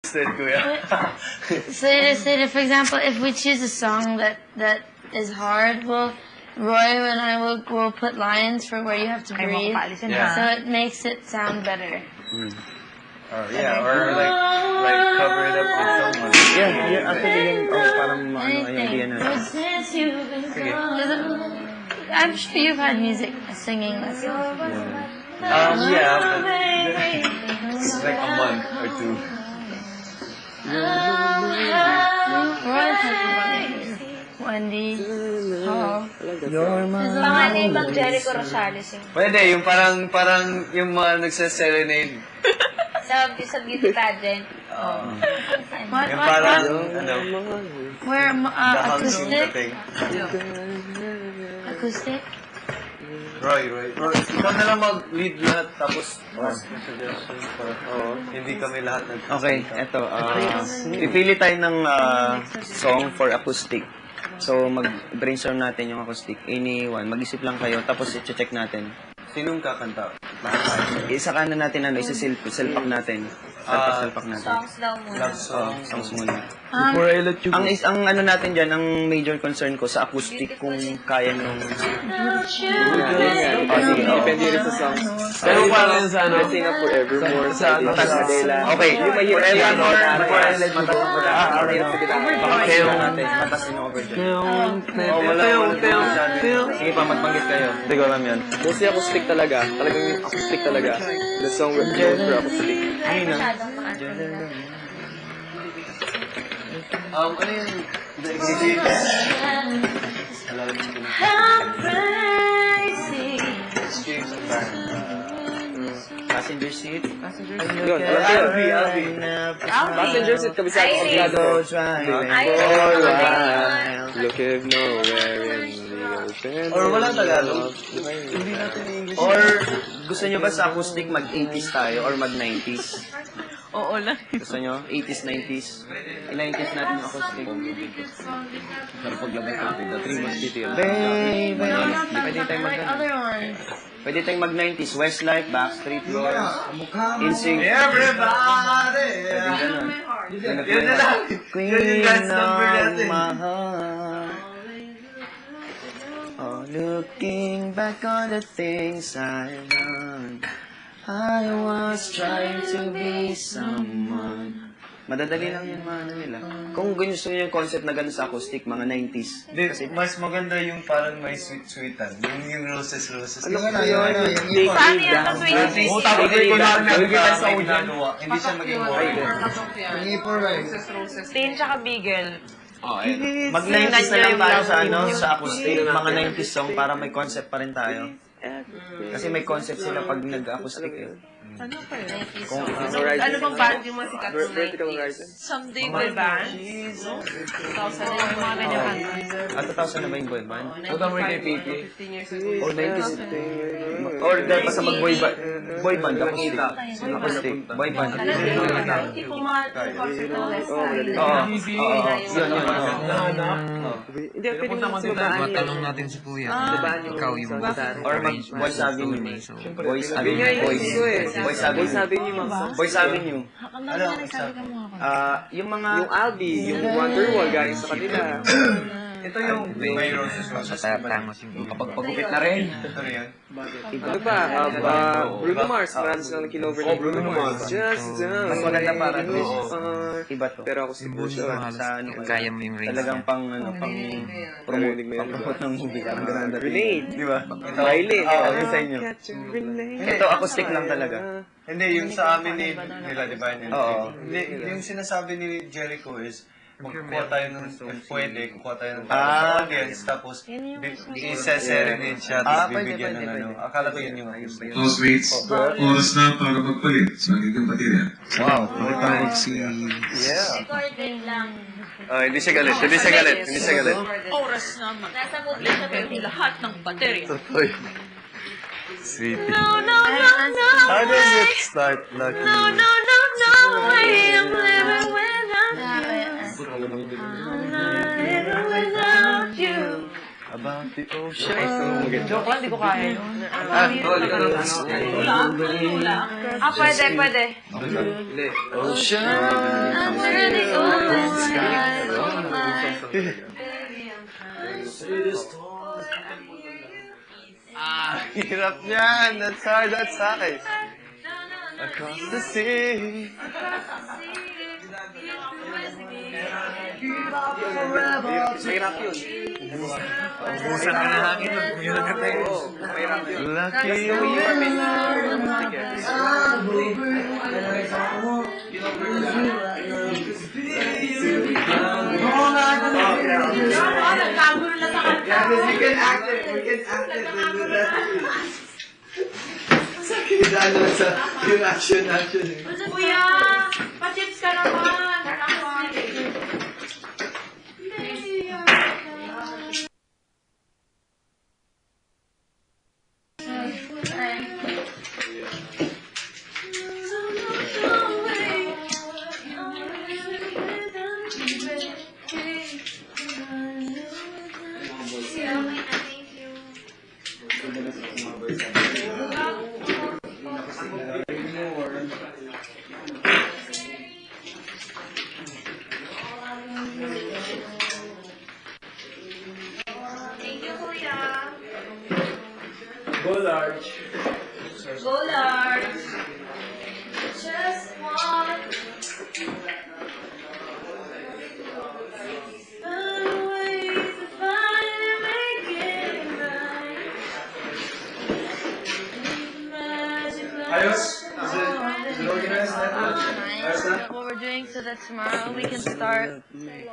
So, for example, if we choose a song that is hard, Roy and I will put lines for where you have to breathe, so it makes it sound better. Yeah, or like cover it up with someone. Yeah, actually yun, parang idea na. I'm sure you've had singing lessons. Yeah, but it's like a month or two. Wendy, Paul. Pangalan yung ibang Jericho Rosales yung Pwede, yung parang yung mga nagsa-serenade. sa beauty pageant. Yung parang, Where, acoustic? acoustic? Roy. Ikaw na lang mag-lead lahat, tapos suggestion para hindi kami lahat Okay, eto. Pipili tayo ng song for acoustic. So, mag-brainstorm natin yung acoustic. Anyone, mag-isip lang kayo, tapos i-check natin. Sinong kakanta? Isa ka na natin, selpak natin. Selpak natin. Songs daw muna. Love songs. Songs muna. Before I let you go. Ang ano natin dyan, ang major concern ko sa acoustic, kung kaya nung... Depende rin sa songs. Pero parang sa ano, Sing Up Forevermore, sa Adela. Okay, yung Forevermore, before I let you go. Matas yung overdrive. Sige pa, magbanggit kayo. Hindi ko alam yan. Mostly acoustic talaga. Talagang acoustic talaga. The song we're known for acoustic. Ano yung exhibits? Passenger seat. Yun, Passenger seat, kabisado ko obligado. Look if nowhere in the open. Or walang Tagalog? Hindi natin English. Or gusto nyo ba sa acoustic mag-80s tayo or mag-90s? Oo lang. Gusto nyo? 80s, 90s? I-90s natin yung acoustic. Pero paglabas natin, the 3 months detail. Baby, pwede tayong Pwede tayong mag-90s. Westlife, Backstreet Boys, InSync. Everybody! Pwede ganun. Yun na lang. Queen Yun yung number of natin. my heart. Oh, looking back on the things I've done, I was trying to be someone. Madadali lang yung mga ano nila. Kung gusto nyo yung concept na gano'n sa acoustic, mga 90s. Kasi mas maganda yung parang may sweet-sweetan. Yung roses. Ano ba yun? Paano yan sa sweet? Tapos ko na nagiging sa ginagawa. Hindi siya maging Tin tsaka Bigel. Mag-90s na lang tayo sa sa acoustic. Mga 90s song para may concept pa rin tayo. Kasi may concept sila pag nag-acoustic eh. Ano kayo? Ano bang band yung mga sikat ng Vertical 90s? Horizon. Someday boy band? 2000 na yung mga ganyan kanta. At 2000 na ba yung boy band? Huwag mo kay PP. 15 years ago. Or 90s. Or dahil basta mag-boy band. Boy band, acoustic. Acoustic. Boy band. Tipong mga concert ng West Side. Oo. Yun. Hindi, pwede mo sa babaan yan. Matanong natin si Kuya. Ikaw yung Or mag-Boys Avenue. Boys Yun nga Avenue. yung gusto ko eh. Boys Avenue. Boys Avenue yung mga songs. Boys Avenue. Yung mga... Yung Albi, yung Wonderwall, galing sa kanila. Ito yung may roses. Kapag pagupit na rin. Ito na yun. Ano ba? Bruno Mars, marami silang kinover ng Bruno Mars. Just Mas maganda para at least. Iba to. Pero ako siguro siya. Sa ano Kaya mo yung range talagang niya. pang promote ng movie. Parang ganun dati. Grenade. Di ba? Violin. Yung sa inyo. Catch a grenade. Ito, acoustic lang talaga. Hindi, yung sa amin nila, di ba? Oo. Hindi, yung sinasabi ni Jericho is, magkukuha tayo ng, if pwede, kukuha tayo ng audience, tapos isa-serenade siya, tapos bibigyan ng ano. Akala ko yun yung acoustic. Housemates, oras na para magpalit sa magiging baterya. Wow. Nakatawag si... Recording lang. Hindi siya galit. Oras naman. Nasa mood lang siya pero Lahat ng baterya. Sweet. No. How does it start, Lucky? No. I am living without you. I'm not living without you. Aba, about the ocean. Joke lang, di ko kaya yun. Pwede. Ocean. Under the open sky, oh my. Hirap yan. That's hard. That's high. Across the sea. Mahirap yun. Ubusan ka na hangin. Yun ang kata yun. Mahirap yun. Lucky you. Yung action. Kuya, pa-tips ka naman. Go large. Go large. Just one. What we're doing so that tomorrow we can start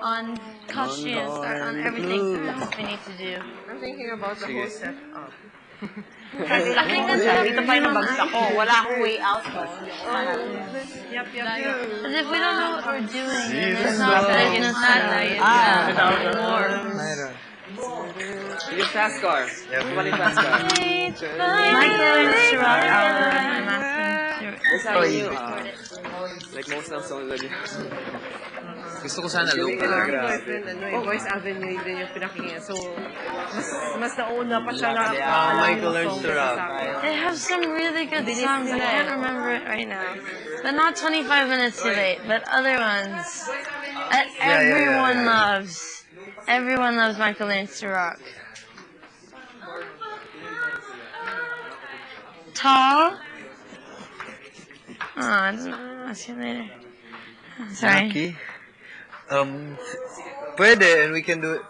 on costumes, start on everything we need to do. I'm thinking about the whole setup. Dito pa yung nabagsak ko. Wala akong way out ko. Yup. Because if we don't know what we're doing, then it's not like in a satellite. Yung fast car. Yung fast car. Michael and Chirac album, I'm asking What's happening you? Like most ng songs that you Gusto ko sana local. Voice Avenue din yung pinakinggan. So, mas nauna pa siya na Michael learns to rap. They have some really good songs. I can't remember it right now. But not 25 minutes too late, but other ones that everyone loves. Everyone loves Michael Learns to Rock. Tall? Oh, I don't know. I'll see you later. Sorry. Lucky? Pwede, and we can do it.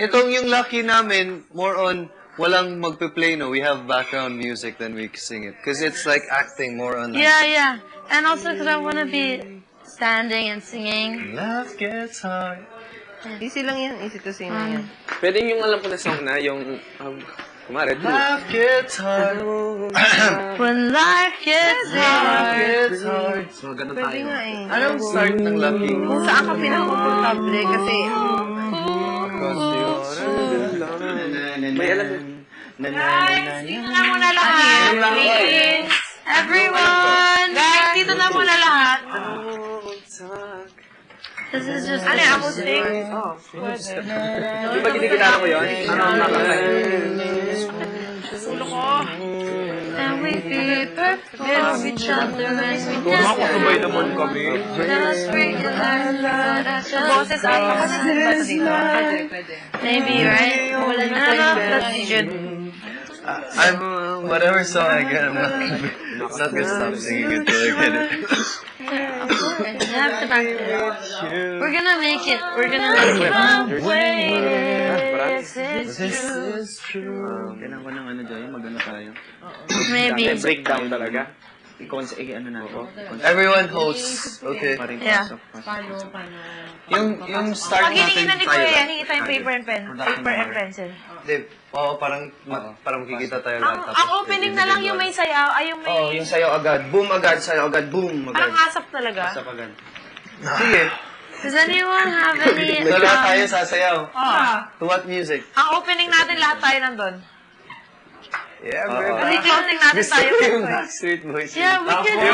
Itong yung lucky namin, more on, walang magpe-play, no? We have background music, then we sing it. Because it's like acting more on that. Yeah. And also because I want to be standing and singing. Love gets hard. Easy lang yan. Easy to sing lang yan. Pwede yung alam ko na song na, yung, kumare, Love gets hard. When life gets hard. Gets hard. So, ganun Pwede tayo. nga eh. Anong start ng lucky? Kung saan ka pinakakomportable kasi May alam mo. Guys, dito na muna lahat. Please. Everyone! Guys, dito na muna lahat. This is just Ano yung acoustic? Di ba kinikilala ko yun? Ulo ko. And we be perfect for each other as we Makakasabay just naman kami. just regular. Boses ay Maybe, right? I don't know if that's good. Whatever song I get, I'm not gonna stop singing until I get it. You have to back it up. We're gonna make it. We're gonna make it. This is true. Kailangan ko ng ano dyan, magano tayo. Maybe. Breakdown talaga. Ano natin? Everyone hosts. Okay. Yeah. Yung start Pag natin hinihingan ni Kuya yan, hingi tayong paper and pencil. Dave, parang makikita tayo Ang lahat. opening na lang yung may sayaw, ay yung may... Yung sayaw agad. Boom agad, sayaw agad, boom Parang agad. asap talaga. agad. Sige. Does anyone have any? So lahat tayo sasayaw. Oh. To what music? Ang opening natin, lahat tayo nandun. Yeah, Hindi, closing natin tayo. Yung Backstreet Boys. Yeah, we can do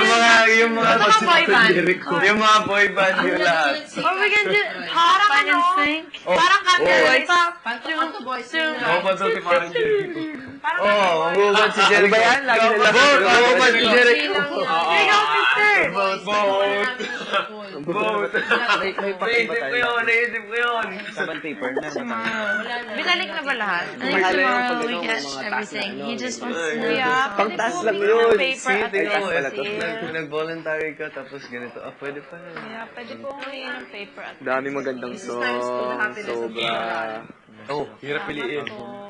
yung mga boy band. yung mga boy band yung lahat. Or we can do Parang Fun and ano? Sync. Parang Kanto Boys. Panto Boys. Oo, patuloy parang Jericho. Parang Oo, magugulat si Jericho. Ano ba yan? Lagi nila Magugulat si Jericho. Here you go, sister. Vote. May pakit ba tayo? Naisip ko yun. Saban paper na. Binalik na ba lahat? I think tomorrow we get everything. He just wants to know. Yeah, pwede Pangtaas po lang humingi ng yun. paper at Tingnan mo, pencil. nag-voluntary ka tapos ganito. Pwede pa yun. Yeah, pwede po humingi ng paper at Dami magandang song. Sobra. Oh, hirap piliin.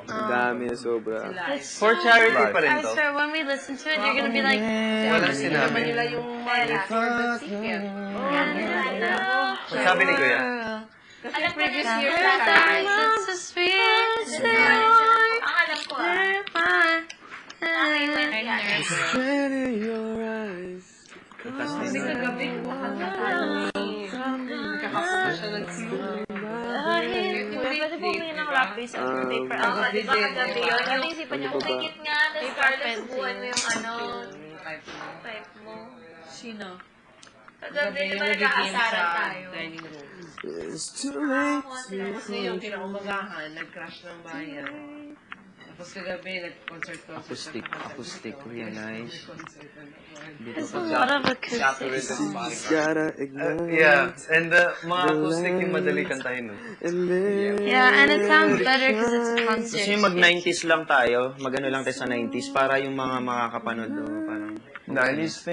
Dami, sobra. It's For charity pa rin I to. swear, when we listen to it, you're gonna be like, Wala sinabi. nila yung mga Sabi ni Kuya. Alam ko previous year Paradise, it's a sweet Ang alam ko Kasi kagabi, nakakapunta siya ng Pwede po humingi ng rap piece at paper. Ang di ba kagabi yun? Yung isipan niyo, kumikit nga. Tapos parang subuhan mo yung type mo. Sino? Kagabi, di ba nag-aasaran tayo? Dining room. It's too late. Kasi yung kinaumagahan, nag-crash ng bayan. Tapos kagabi, nag-concert. Acoustic, realize. there's a lot of acoustic songs. Gotta ignite. Yeah, and mga acoustic yung madali kantahin. No? And then, Yeah, and it sounds better because it's a concert. Kasi mag-90s lang tayo. Mag-ano lang tayo sa 90s para yung mga makakapanood. Parang 90s